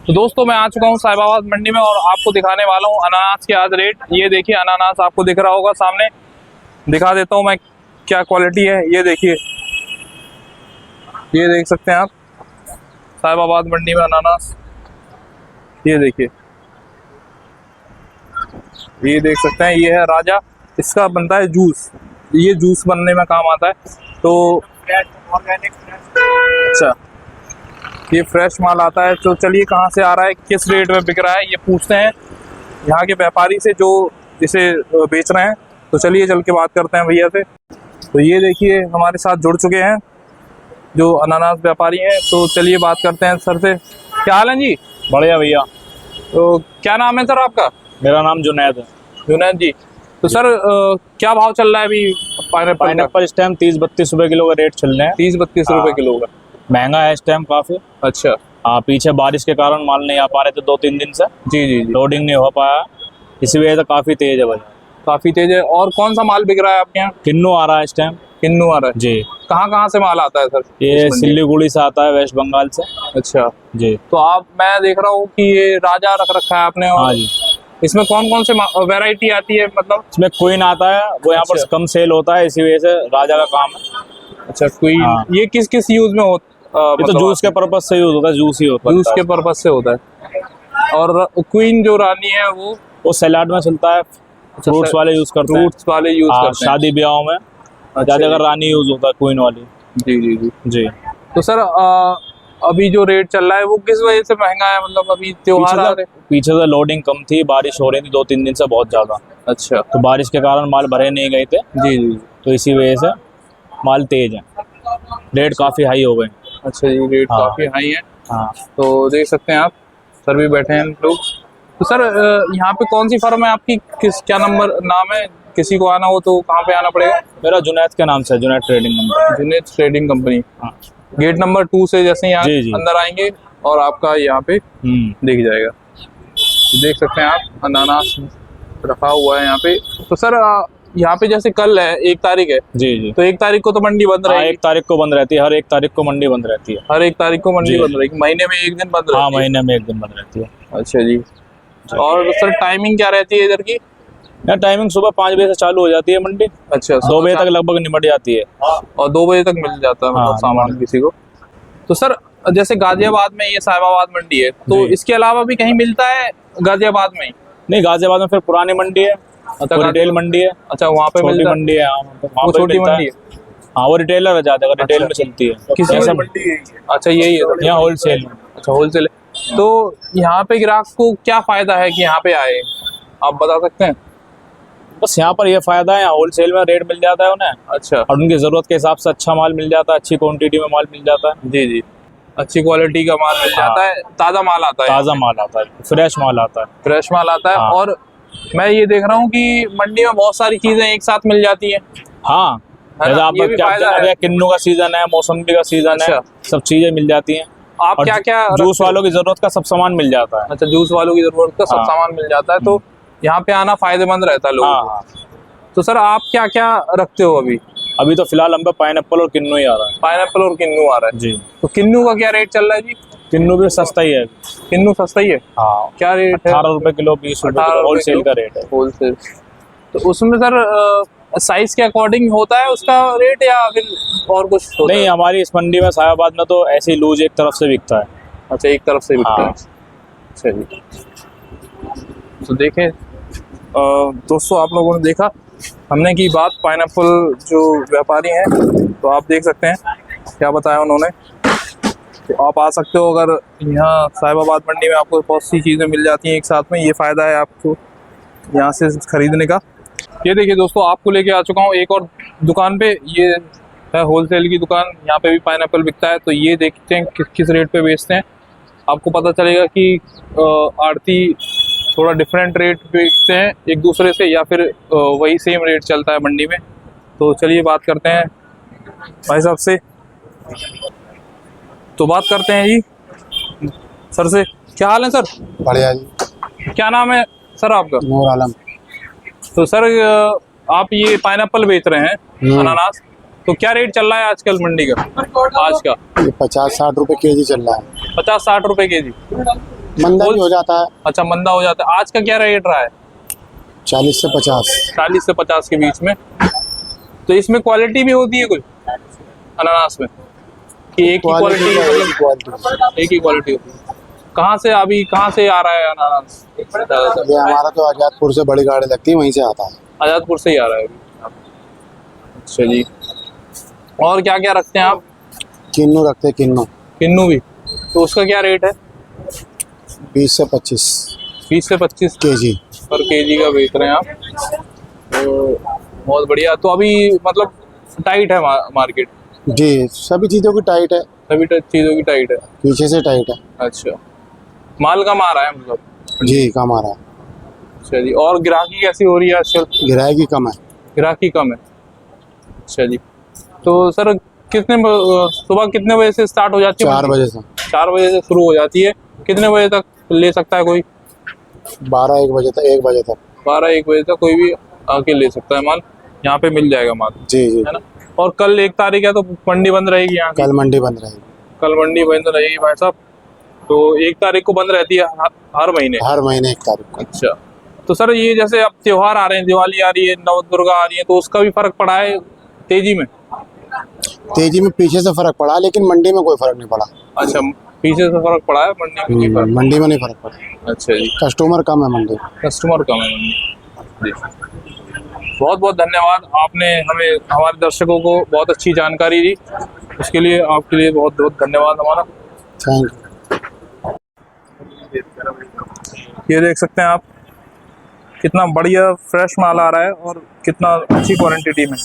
तो दोस्तों मैं आ चुका हूँ साहिबाबाद मंडी में और आपको दिखाने वाला हूँ अनानास के आज रेट। ये देखिए अनानास आपको दिख रहा होगा सामने, दिखा देता हूँ मैं क्या क्वालिटी है। ये देखिए, ये देख सकते हैं आप साहिबाबाद मंडी में अनानास। ये देखिए, ये देख सकते हैं, ये है राजा। इसका बनता है जूस, ये जूस बनने में काम आता है। तो अच्छा, ये फ्रेश माल आता है। तो चलिए कहाँ से आ रहा है, किस रेट में बिक रहा है, ये पूछते हैं यहाँ के व्यापारी से जो इसे बेच रहे हैं। तो चलिए चल के बात करते हैं भैया से। तो ये देखिए हमारे साथ जुड़ चुके हैं जो अनानास व्यापारी हैं। तो चलिए बात करते हैं सर से। क्या हाल है जी? बढ़िया भैया। तो क्या नाम है सर आपका? मेरा नाम जुनैद है। जुनैद जी, तो सर क्या भाव चल रहा है अभी पाइनएप्पल इस टाइम 30-32 रुपए किलो का रेट चल रहे हैं। 30-32 रुपए किलो का महंगा है इस टाइम काफी। अच्छा। हाँ, पीछे बारिश के कारण माल नहीं आ पा रहे थे 2-3 दिन से। जी जी जी, लोडिंग नहीं हो पाया, इसी वजह से काफी तेज है भैया। काफी तेज है। और कौन सा माल बिक रहा है आपके यहाँ? किन्नू आ रहा है इस टाइम। किन्नू आ रहा है जी। कहाँ से माल आता है सर? ये सिल्लीगुड़ी से आता है, वेस्ट बंगाल से। अच्छा जी। तो मैं देख रहा हूँ कि ये राजा रख रखा है आपने। और हाँ जी। इसमें कौन कौन से वैरायटी आती है? मतलब इसमें क्वीन आता है, वो यहाँ पर कम सेल होता है, इसी वजह से राजा का काम है। अच्छा, क्वीन। हाँ। ये किस किस यूज में होता? ये तो जूस के पर्पज से यूज होता है, जूस ही होता है। जूस के पर्पज से होता है। और क्वीन जो रानी है वो सलाद में चलता है, फ्रूट्स वाले यूज करते हैं। फ्रूट्स वाले यूज करते हैं शादी ब्याहों में ज्यादातर रानी यूज होता है, क्वीन वाली। जी जी जी जी। तो सर अभी जो रेट चल रहा है वो किस वजह से महंगा है? मतलब अभी त्योहार आ रहे। पीछे से लोडिंग कम थी, बारिश हो रही थी 2-3 दिन से बहुत ज्यादा। अच्छा। तो बारिश के कारण माल भरे नहीं गए थे। जी जी। तो इसी वजह से माल तेज है, रेट काफी हाई हो गए। अच्छा, ये रेट हाँ। काफी हाई है। हाँ। तो देख सकते हैं आप, सर भी बैठे हैं लोग। तो सर यहाँ पे कौन सी फर्म है आपकी? क्या नाम है? किसी को आना हो तो कहाँ पे आना पड़ेगा? मेरा जुनैद के नाम से, Junaid trading company. Junaid trading company. हाँ। गेट नंबर 2 से जैसे ही जी, जी। अंदर आएंगे और आपका यहाँ पे दिख जाएगा। तो देख सकते हैं आप अनानास रखा हुआ है यहाँ पे। तो सर यहाँ पे जैसे कल है 1 तारीख है। जी जी। तो 1 तारीख को तो मंडी बंद रहेगी। 1 तारीख को बंद रहती है, हर 1 तारीख को मंडी बंद रहती है। हर 1 तारीख को मंडी जी। बंद रहेगी, महीने में 1 दिन बंद रहती है। हाँ, महीने में 1 दिन बंद रहती है। अच्छा जी। और सर टाइमिंग क्या रहती है इधर की? टाइमिंग सुबह 5 बजे से चालू हो जाती है मंडी। अच्छा, 2 बजे तक लगभग निपट जाती है। और 2 बजे तक मिल जाता है मतलब हाँ, सामान किसी को। तो सर जैसे गाजियाबाद में ये साहिबाबाद मंडी है, तो जी। इसके अलावा भी कहीं मिलता है गाजियाबाद में ही? नहीं, गाजियाबाद में फिर पुरानी मंडी है, तो रिटेल मंडी है। अच्छा, वहाँ पे छोटी मंडी है। वो छोटी मंडी है। हाँ, वो रिटेलर है, ज्यादा रिटेल में चलती है। किसी मंडी? अच्छा, यही है यहाँ होलसेल। अच्छा, होलसेल है। तो यहाँ पे ग्राहक को क्या फायदा है कि यहाँ पे आए, आप बता सकते हैं? बस यहाँ पर ये फायदा है, यहाँ होलसेल में रेट मिल जाता है उन्हें। अच्छा। और उनकी जरूरत के हिसाब से अच्छा माल मिल जाता है, अच्छी क्वांटिटी में माल मिल जाता है। जी जी, अच्छी क्वालिटी का माल मिल जाता है, ताज़ा माल आता है। ताज़ा माल आता है, फ्रेश माल आता है। फ्रेश माल आता है। हाँ। और मैं ये देख रहा हूँ कि मंडी में बहुत सारी चीजें एक साथ मिल जाती हैं। हाँ, जैसे आप क्या किन्नू का सीजन है, मौसम्बी का सीजन है, सब चीजें मिल जाती हैं। आप क्या क्या जूस वालों की जरूरत का सब सामान मिल जाता है। अच्छा, जूस वालों की जरूरत का सब सामान मिल जाता है। तो यहाँ पे आना फायदेमंद रहता है लोगों को। तो सर आप क्या क्या रखते हो अभी? अभी तो फिलहाल हम पे पाइनएप्पल और किन्नू ही आ रहा है। पाइनएप्पल और किन्नू आ रहा है जी। तो किन्नू का क्या रेट चल रहा है जी? किन्नू भी सस्ता ही है। किन्नू सस्ता ही है? हाँ। क्या रेट है? 18 रुपए किलो, 20 रुपए होलसेल का रेट है। होलसेल। तो उसमें सर साइज के अकॉर्डिंग होता है उसका रेट या फिर और कुछ होता नहीं, हमारी इस मंडी में साहिबाबाद में तो ऐसे ही लूज एक तरफ से बिकता है। अच्छा, एक तरफ से बिकता है। अच्छा जी। तो देखें दोस्तों, आप लोगों ने देखा हमने की बात पाइनएप्पल जो व्यापारी हैं, तो आप देख सकते हैं क्या बताया उन्होंने। तो आप आ सकते हो अगर यहाँ साहिबाबाद मंडी में, आपको बहुत सी चीज़ें मिल जाती हैं एक साथ में। ये फ़ायदा है आपको यहाँ से खरीदने का। ये देखिए दोस्तों, आपको लेके आ चुका हूँ एक और दुकान पे। ये है होलसेल की दुकान, यहाँ पे भी पाइनएप्पल बिकता है। तो ये देखते हैं किस रेट पे बेचते हैं, आपको पता चलेगा कि आड़ती थोड़ा डिफरेंट रेट बेचते हैं एक दूसरे से या फिर वही सेम रेट चलता है मंडी में। तो चलिए बात करते हैं भाई साहब से। तो बात करते हैं जी सर से। क्या हाल है सर? बढ़िया जी। क्या नाम है सर आपका? नूर आलम। तो सर आप ये पाइनएप्पल बेच रहे हैं, अनानास, तो क्या रेट चल रहा है आजकल मंडी का आज का? 50-60 रुपए केजी चल रहा है। 50-60 रुपए केजी। मंदा भी हो जाता है। अच्छा, मंदा हो जाता है। आज का क्या रेट रहा है? 40 से 50। 40 से 50 के बीच में। तो इसमें क्वालिटी भी होती है कुछ अनानास में कि एक ही क्वालिटी, एक ही क्वालिटी होती है? कहाँ से आ रहा है अनानास ज्यादातर? ये हमारा तो आजादपुर से बड़ी गाड़ी लगती है, वहीं से आता है। आजादपुर से ही आ रहा है अभी। अच्छा जी। और क्या क्या रखते हैं आप? किन्नू रखते हैं, किन्नू। किन्नू भी, तो उसका क्या रेट है? 20 से 25 20 से 25 केजी पर केजी का बेच रहे हैं आप। तो बहुत बढ़िया। तो अभी मतलब टाइट है मार्केट? जी, सभी चीज़ों की टाइट है, सभी चीज़ों की टाइट है। पीछे से टाइट है। अच्छा, माल कम आ रहा है मतलब? जी, कम आ रहा है। अच्छा जी। और ग्राहकी कैसी हो रही है आजकल? गिराकी कम है। ग्राहकी कम है। अच्छा जी। तो सर सुबह कितने बजे से स्टार्ट हो जाती है? 4 बजे से। 4 बजे से शुरू हो जाती है। कितने बजे तक ले सकता है कोई? 12-1 बजे तक, 1 बजे तक। 12-1 बजे तक कोई भी आके ले सकता है माल, यहाँ पे मिल जाएगा माल, जी जी। है ना? और कल 1 तारीख है तो मंडी बंद रहेगी यहाँ की? कल मंडी बंद रहेगी। कल मंडी बंद रहेगी भाई साहब। तो 1 तारीख को बंद रहती है हर महीने? हर महीने 1 तारीख को। अच्छा। तो सर ये जैसे अब त्योहार आ रहे हैं, दिवाली आ रही है, नव दुर्गा आ रही है, तो उसका भी फर्क पड़ा है तेजी में? तेजी में पीछे से फर्क पड़ा, लेकिन मंडी में कोई फर्क नहीं पड़ा। अच्छा, पीछे से फर्क पड़ा है, मंडी में नहीं फर्क? मंडी में नहीं फर्क पड़ा। अच्छा जी। कस्टमर कम है मंडी। कस्टमर कम है मंडी। बहुत बहुत धन्यवाद, आपने हमें, हमारे दर्शकों को बहुत अच्छी जानकारी दी, उसके लिए आपके लिए बहुत बहुत धन्यवाद हमारा। Thank you. ये देख सकते हैं आप कितना बढ़िया फ्रेश माल आ रहा है और कितना अच्छी क्वांटिटी में।